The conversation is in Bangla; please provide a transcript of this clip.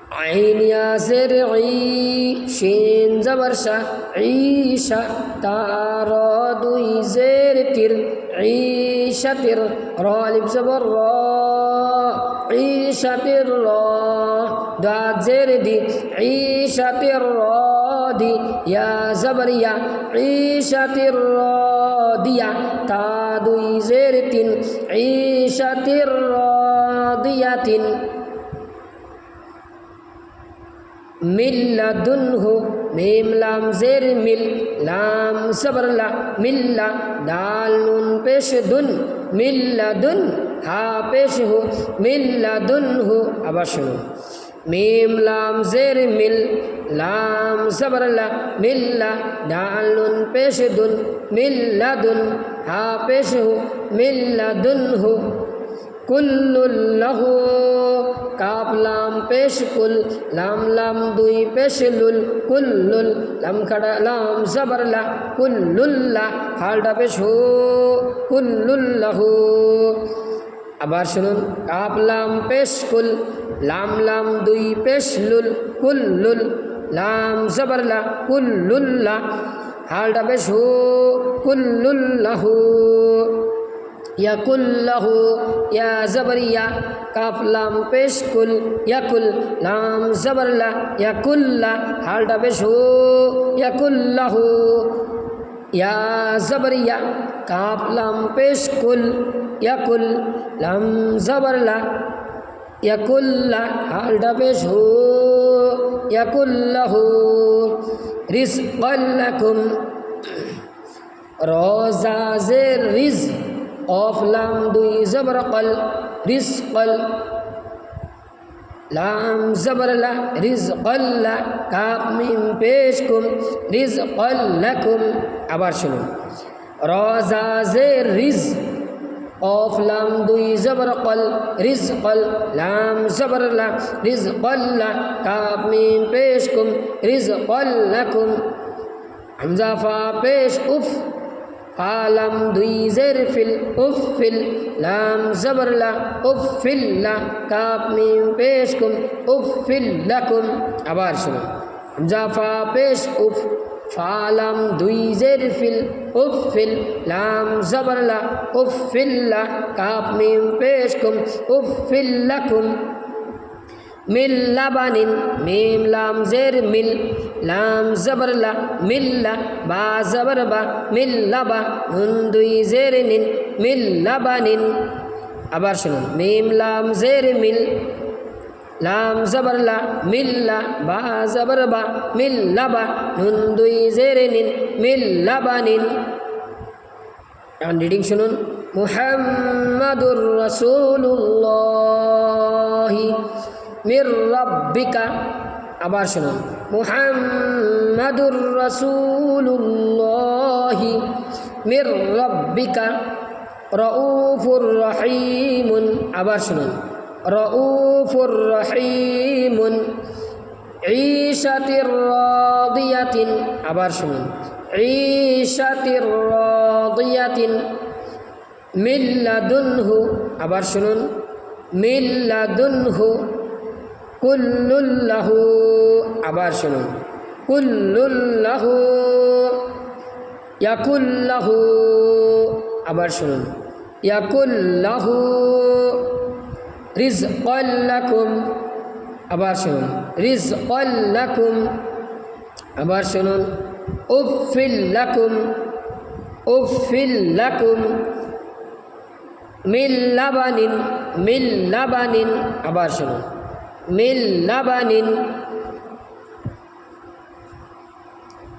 আইন ইয়া জের ই শিন জবর শা ঈশা তা র দুই জের তির ঈশাতির র আলিফ জবর র ঈশাতির র দাদ জের দি ঈশাতির র দি ইয়া জবর ইয়া ঈশাতির র দিয়া তা দুই জের তিন ঈশাতির র দিয়াতিন মিল্লাদুনহু মিম লাম জের মিল লাম সবর লা মিল্লা দাল নুন পেশ দুন মিল্লাদুন হা পেশ হু মিল্লাদুনহু আবার শুনুন মিম লাম জের মিল লাম সবর লা মিল্লা দাল নুন পেশ দুন মিল্লাদুন হা পেশ হু মিল্লাদুনহু কুল্লুল্লাহু কাপ লাম পেশ কুল লাম লাম দুই পেশ লুল কুল্লুল লাম খাড়া লাম জবর লা কুল্লুল্লা হালটা পেশ হু কুল্লুল্লাহু আবার শুনুন কাপ লাম পেশ কুল লাম লাম দুই পেশ লুল কুল্লুল লাম জবর লা কুল্লুল্লা হালটা পেশ হু কুল্লুল্লাহু ইয়াকুল্লাহু ইয়া জবরিয়া কাফ লাম পেশ কুল ইয়াকুল লাম জবর লা ইয়াকুল্লা হালটা পেশ হু ইয়াকুল্লাহু ইয়া জবরিয়া কাফ লাম পেশ কুল ইয়াকুল লাম জবর লা ইয়াকুল্লা হালটা পেশ হু ইয়াকুল্লাহু রিজকাল লাকুম রোজা জের রিজ অফ লাম দুই জবর কল রিজকল লাম জবর লা রিজকল্লা কাপ মিম পেশ কুম রিজকল লাকুম আবার শুনুন রোজা জের রিজ অফ লাম দুই জবর কল রিজকল লাম জবর লা রিজকল্লা কাপ মিম পেশ কুম রিজকল লাকুম হামজা ফা পেশ উফ ফালাম দুই জের ফিল উফিল লাম জবর লা উফিল্লা কাপ মিম পেশ কুম উফিল্লাকুম আবার শুনুন হামজা ফা পেশ উফ ফালাম দুই জের ফিল উফিল লাম জবর লা উফিল্লা কাপ মিম পেশ কুম উফিল্লাকুম মিল্লাবানিন মিম লাম জের মিল লাম জবর লা মিল্লা বা জবর বা মিল্লাবা নুন দুই জের নিন মিল্লাবানিন আবার শুনুন মিম লাম জের মিল লাম জবর লা মিল্লা বা জবর বা মিল্লাবা নুন দুই জের নিন মিল্লাবানিন এখন রিডিং শুনুন মুহাম্মাদুর রাসূলুল্লাহি মির রাব্বিকা আবার শুনুন মুহাম্মাদুর রাসূলুল্লাহি মির রাব্বিকা রাউফুর রহিমুন আবার শুনুন রাউফুর রহিমুন ঈশাতির রাদিয়াতিন আবার শুনুন ঈশাতির রাদিয়াতিন মিল্লাদুনহু আবার শুনুন মিল্লাদুনহু কুল্লুল্লাহু আবার শুনুন কুল্লুল্লাহু ইয়াকুল্লাহু আবার শুনুন ইয়াকুল্লাহু রিজকাল লাকুম আবার শুনুন রিজকাল লাকুম আবার শুনুন উফিল লাকুম উফিল লাকুম মিল্লাবানিন মিল্লাবানিন আবার শুনুন মিল্লাবানিন